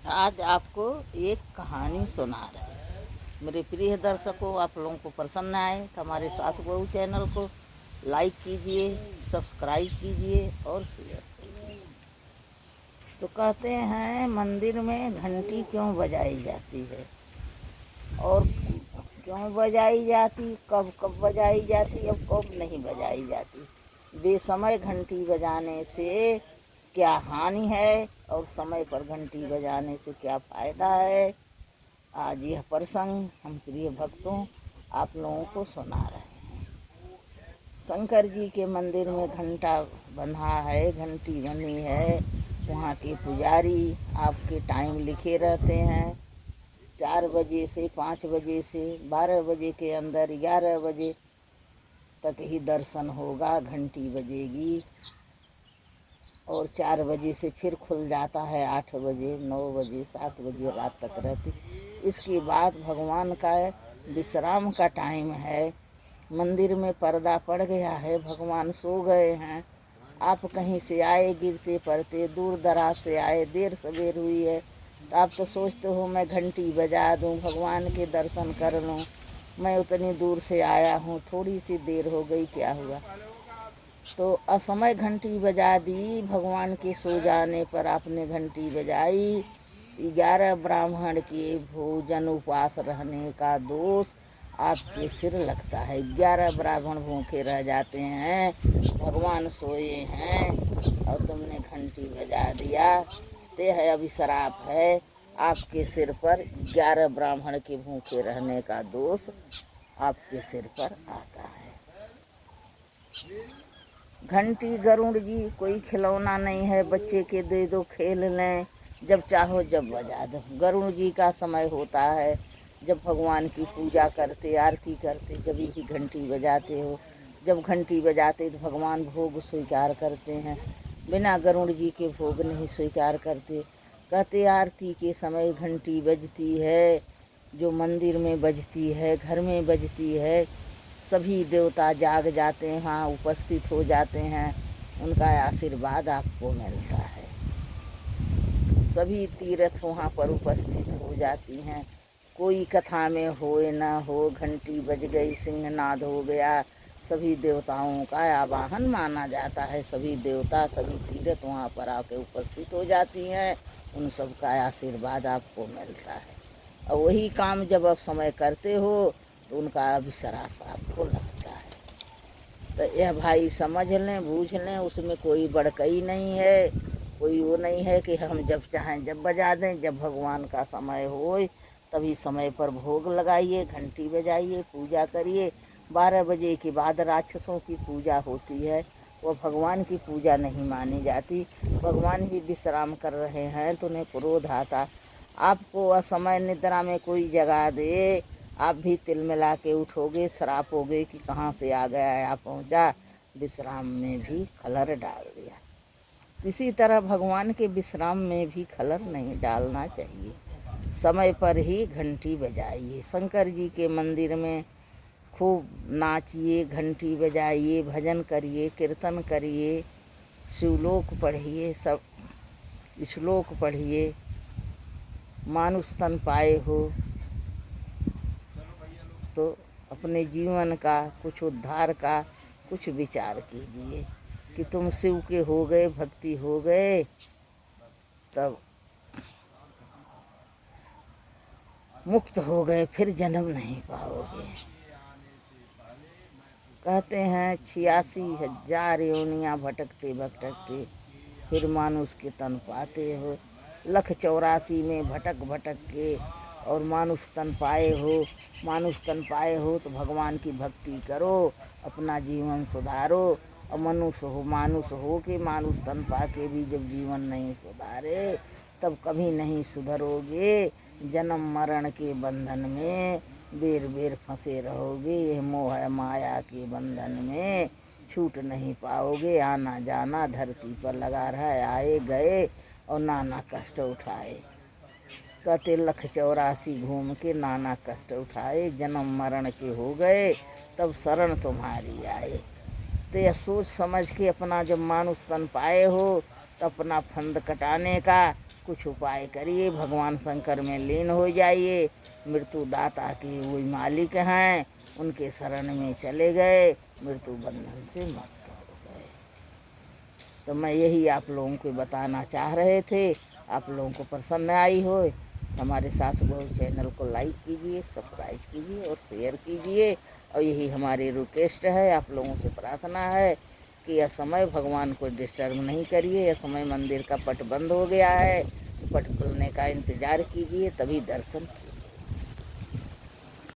आज आपको एक कहानी सुना रहे हैं। मेरे प्रिय दर्शकों, आप लोगों को पसंद आए तो हमारे सास बहू चैनल को लाइक कीजिए, सब्सक्राइब कीजिए और शेयर कीजिए। तो कहते हैं मंदिर में घंटी क्यों बजाई जाती है और क्यों बजाई जाती, कब कब बजाई जाती और कब नहीं बजाई जाती। बेसमय घंटी बजाने से क्या हानि है और समय पर घंटी बजाने से क्या फ़ायदा है। आज यह प्रसंग हम प्रिय भक्तों आप लोगों को सुना रहे हैं। शंकर जी के मंदिर में घंटा बंधा है, घंटी बनी है। वहाँ के पुजारी आपके टाइम लिखे रहते हैं, 4 बजे से 5 बजे से 12 बजे के अंदर 11 बजे तक ही दर्शन होगा, घंटी बजेगी और 4 बजे से फिर खुल जाता है, 8 बजे 9 बजे 7 बजे रात तक रहती। इसके बाद भगवान का विश्राम का टाइम है। मंदिर में पर्दा पड़ गया है, भगवान सो गए हैं। आप कहीं से आए गिरते पड़ते, दूर दराज से आए, देर सवेर हुई है तो आप तो सोचते हो मैं घंटी बजा दूं, भगवान के दर्शन कर लूं। मैं उतनी दूर से आया हूँ, थोड़ी सी देर हो गई, क्या हुआ। तो असमय घंटी बजा दी, भगवान के सो जाने पर आपने घंटी बजाई। 11 ब्राह्मण के भोजन उपवास रहने का दोष आपके सिर लगता है। 11 ब्राह्मण भूखे रह जाते हैं, भगवान सोए हैं और तुमने घंटी बजा दिया, ते है अभिश्राप है। आपके सिर पर 11 ब्राह्मण के भूखे रहने का दोष आपके सिर पर आता है। घंटी गरुड़ जी कोई खिलौना नहीं है, बच्चे के दे दो खेल लें, जब चाहो जब बजा दो। गरुड़ जी का समय होता है जब भगवान की पूजा करते, आरती करते, जब ही घंटी बजाते हो। जब घंटी बजाते तो भगवान भोग स्वीकार करते हैं, बिना गरुड़ जी के भोग नहीं स्वीकार करते। कहते आरती के समय घंटी बजती है, जो मंदिर में बजती है, घर में बजती है, सभी देवता जाग जाते हैं, वहाँ उपस्थित हो जाते हैं, उनका आशीर्वाद आपको मिलता है। सभी तीर्थ वहाँ पर उपस्थित हो जाती हैं। कोई कथा में होए न हो, घंटी बज गई, सिंहनाद हो गया, सभी देवताओं का आवाहन माना जाता है। सभी देवता, सभी तीर्थ वहाँ पर आके उपस्थित हो जाती हैं, उन सब का आशीर्वाद आपको मिलता है। और वही काम जब आप समय करते हो तो उनका अभिश्राप आपको लगता है। तो यह भाई समझ लें, बूझ लें, उसमें कोई बड़कई नहीं है, कोई वो नहीं है कि हम जब चाहें जब बजा दें। जब भगवान का समय हो तभी समय पर भोग लगाइए, घंटी बजाइए, पूजा करिए। 12 बजे के बाद राक्षसों की पूजा होती है, वो भगवान की पूजा नहीं मानी जाती। भगवान भी विश्राम कर रहे हैं तो उन्हें क्रोध आता। आपको असमय निद्रा में कोई जगा दे, आप भी तिलमिला के उठोगे, सरापोगे कि कहाँ से आ गया या पहुँचा, विश्राम में भी खलर डाल दिया। इसी तरह भगवान के विश्राम में भी खलर नहीं डालना चाहिए। समय पर ही घंटी बजाइए। शंकर जी के मंदिर में खूब नाचिए, घंटी बजाइए, भजन करिए, कीर्तन करिए, शिवलोक पढ़िए, सब श्लोक पढ़िए, मानुष तन पाए हो तो अपने जीवन का कुछ उद्धार का कुछ विचार कीजिए कि तुम शिव के हो गए, भक्ति हो गए, तब मुक्त हो गए, फिर जन्म नहीं पाओगे। कहते हैं 86,000 योनियाँ भटकते भटकते फिर मानुष के तन पाते हो। 1,84 में भटक भटक के और मानुष तन पाए हो। मानुष तन पाए हो तो भगवान की भक्ति करो, अपना जीवन सुधारो। और मानुष हो के मानुष तन पा के भी जब जीवन नहीं सुधारे तब कभी नहीं सुधरोगे। जन्म मरण के बंधन में बेर बेर फंसे रहोगे। यह मोह माया के बंधन में छूट नहीं पाओगे। आना जाना धरती पर लगा रहा है, आए गए और नाना कष्ट उठाए। कहते 1,84 घूम के नाना कष्ट उठाए, जन्म मरण के हो गए, तब शरण तुम्हारी आए। तो यह सोच समझ के अपना जब मानुष तन पाए हो तो अपना फंद कटाने का कुछ उपाय करिए, भगवान शंकर में लीन हो जाइए। मृत्यु दाता के वही मालिक हैं, उनके शरण में चले गए, मृत्यु बंधन से मुक्त हो गए। तो मैं यही आप लोगों को बताना चाह रहे थे। आप लोगों को पसंद आई हो, हमारे सास बहू चैनल को लाइक कीजिए, सब्सक्राइब कीजिए और शेयर कीजिए। और यही हमारी रिक्वेस्ट है, आप लोगों से प्रार्थना है कि यह समय भगवान को डिस्टर्ब नहीं करिए। यह समय मंदिर का पट बंद हो गया है, पट खुलने का इंतज़ार कीजिए, तभी दर्शन कीजिए।